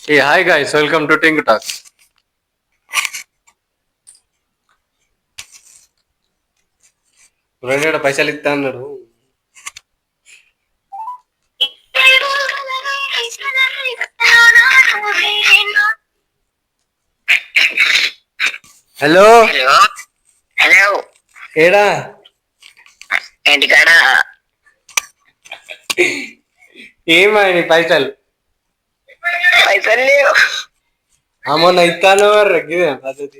Hey, hi guys, welcome to Tink Talks. రెండు పైసలు ఇస్తా అన్నాడు. హలో హలో హలో ఏడా ఇంటికాడ ఏమా నీ పైసలు పైసలు లేవు. మొన్న ఇస్తాను రగ్గిదే పద్ధతి.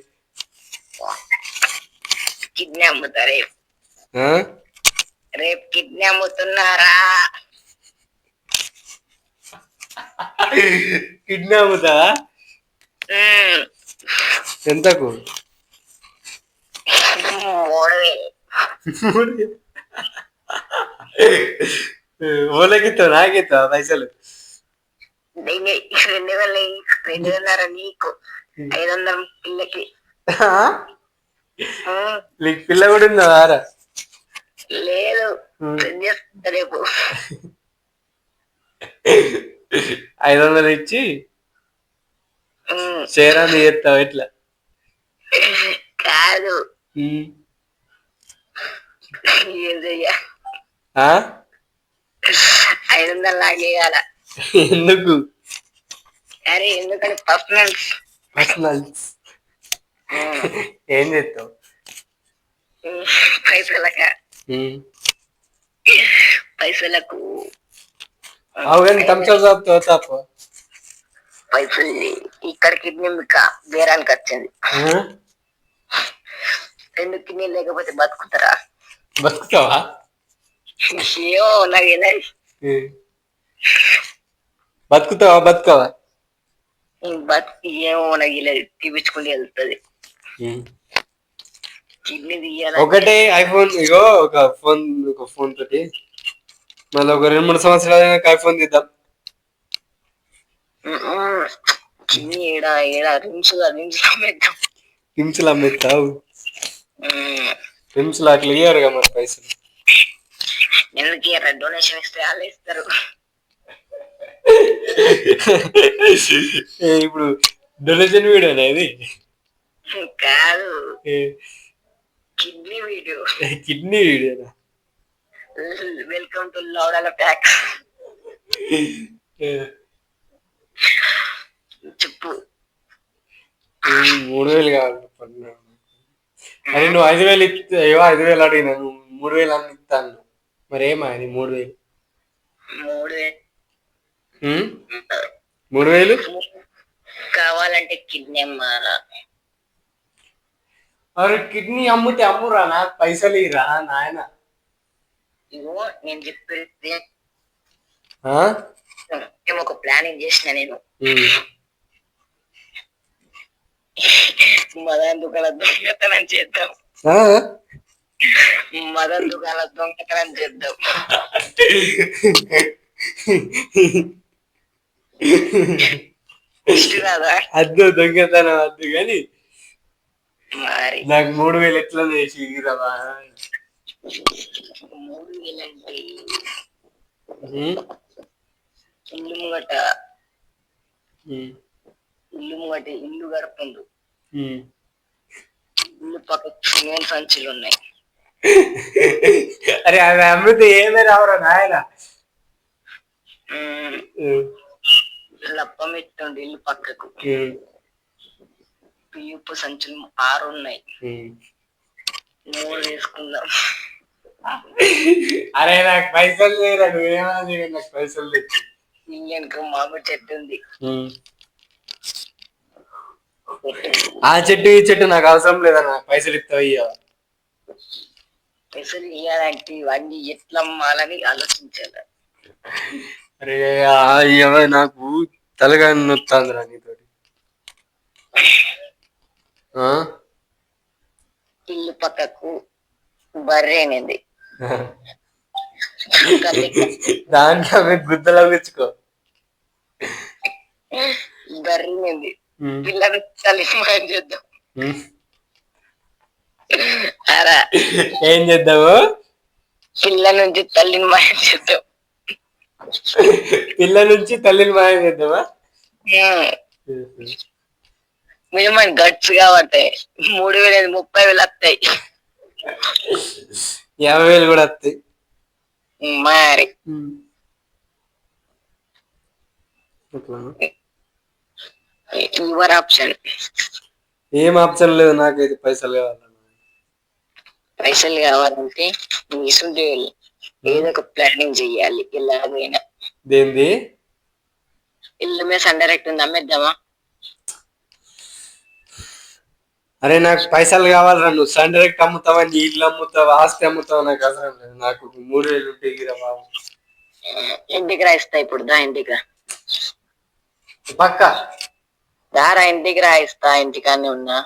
కిడ్నీ అమ్ముతా రేపు ఆ? రేపు కిడ్నీ అమ్ముతున్నారా? కిడ్నీ అమ్ముతా ఉమ్, ఎంతకు? 3000. ఓలకిస్తావు నాకిస్తావా పైసలు? 2000 2,500 నీకు 500 పిల్లకి. నీకు పిల్ల కూడా ఉందా రా? లేదు, చేస్తా రేపు. 500 ఇచ్చి చేరాన్ని చేస్తావు ఎట్లా? కాదు, ఏం చెయ్య 500 లాగేయాల. ఎందుకు? అరే ఎందుకంటే పర్సనల్స్. ఏం చేస్తావు పైసలకు? అవును థమ్స్అప్ తప్ప పైసలు ఇక్కడ కిడ్నీ బేరానికి వచ్చింది. 2 కిడ్నీ లేకపోతే బతుకుతారా? బతుకుతావా? ఏమో నాకు బతుకుతావా బతుకవా? ఏమో నాకు తీపించుకుంటే వెళ్తుంది. కిడ్నీ తీయాలి. ఒకటే ఐఫోన్ ఇగో ఒక ఫోన్ తోటి మళ్ళీ ఒక 2-3 సంవత్సరాలు ఐఫోన్ తీద్దాం. కిడ్నీ ఏడా రిమ్స్లు అమ్మేస్తావు? రిమ్స్ లాట్లు ఇయ్యారుగా మరి పైసలు. ఎందుకు ఇయ్యరా? డొనేషన్ ఇస్తే వాళ్ళు ఇస్తారు. ఇప్పుడు డొనేషన్ వీడియో అనేది కాదు, కిడ్నీ వీడియో. కిడ్నీ వీడియోనా? వెల్కమ్ టు లౌడాల ప్యాక్. చెప్పు. 3000 కావాలి. అరే నువ్వు 5000 ఇస్తే 5000 అడిగినా, నువ్వు 3000 అని ఇస్తాను. మరి ఏమా అది 3000? 3000 కావాలంటే కిడ్నీ అమ్మారా? అరే కిడ్నీ అమ్ముతే అమ్మురా, నాకు పైసలు ఇరా నాయన. ఇగో నేను చెప్పేది మేము ఒక ప్లానింగ్ చేసిన. నేను మదన్ దుకాణ దొంగతనం చేద్దాం. మదన్ దుకాణ దొంగతనం చేద్దాం. అద్దు దొంగతనం అద్దు కానీ నాకు 3000 ఎట్లా చేసి ఇరవా? 3000 అంటే ఇల్లు ముంగట ఇల్లు గడుపుండు. ఇల్లు పక్క సిమెంట్ సంచులు ఉన్నాయి. అరే అవి అమ్మితే ఏమే రావరా నాయన? లప్పం ఎట్టుండి ఇల్లు పక్కకు పియ్యపు సంచులు 6 ఉన్నాయి. 3 వేసుకుందాం. అరే నాకు పైసలు లేరా, నువ్వేమన్నా నాకు పైసలు తెచ్చి. ఇల్లు వెనుక మామిడి చెట్టు ఉంది. ఆ చెట్టు ఈ చెట్టు నాకు అవసరం లేదా, నాకు పైసలు ఇస్తావు ఇయ్యవా? పైసలు ఇవ్వాలంటే ఇవన్నీ ఎట్లా అమ్మాలని ఆలోచించాలి. అరే నాకు తలగా నొత్తాందిరా నీతోటి. ఇల్లు పక్కకు బర్రెనింది. దాంట్లో గుద్దలో తెచ్చుకో. బర్రెనింది. పిల్లని తల్లిని చేద్దాం. ఏం చేద్దాము? పిల్ల నుంచి తల్లిని మాయం చేద్దాం. పిల్ల నుంచి తల్లిని మాయం చేద్దామా? మినిమం గట్స్ కాబట్టి 3,000 30,000 వస్తాయి. 50,000 కూడా వస్తాయి మరి యువర్ ఆప్షన్. ఏం ఆప్షన్ లేదు నాకైతే పైసలు కావాలన్నా. పైసలు కావాలంటే ఇసుంటే ఏదో ఒక ప్లానింగ్ చెయ్యాలి. ఎలాగైనా దేంది ఇల్లు మీద సన్ డైరెక్ట్ ఉంది, అమ్మేద్దామా? అరే నాకు పైసలు కావాలరా. నువ్వు సన్ డైరెక్ట్ అమ్ముతావా, నీ ఇల్లు అమ్ముతావా, ఆస్తి అమ్ముతావా, నాకు అవసరం లేదు. నాకు 3,000 ఉంటే గిరా బాబు. ఇంటికి రాయిస్తా. ఇప్పుడు దా ఇంటికి రా. పక్క దారా ఇంటికి రాయిస్తా. ఇంటికానే ఉన్నా,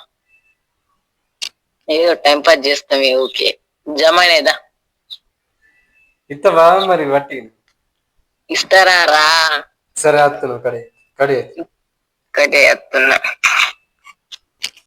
ఏదో టైం పాస్ చేస్తాం. ఓకే జమ లేదా? ఇస్తావా మరి వట్టి? ఇస్తారా రా. సరే వస్తున్నావు కడే కడే కటే వస్తున్నా.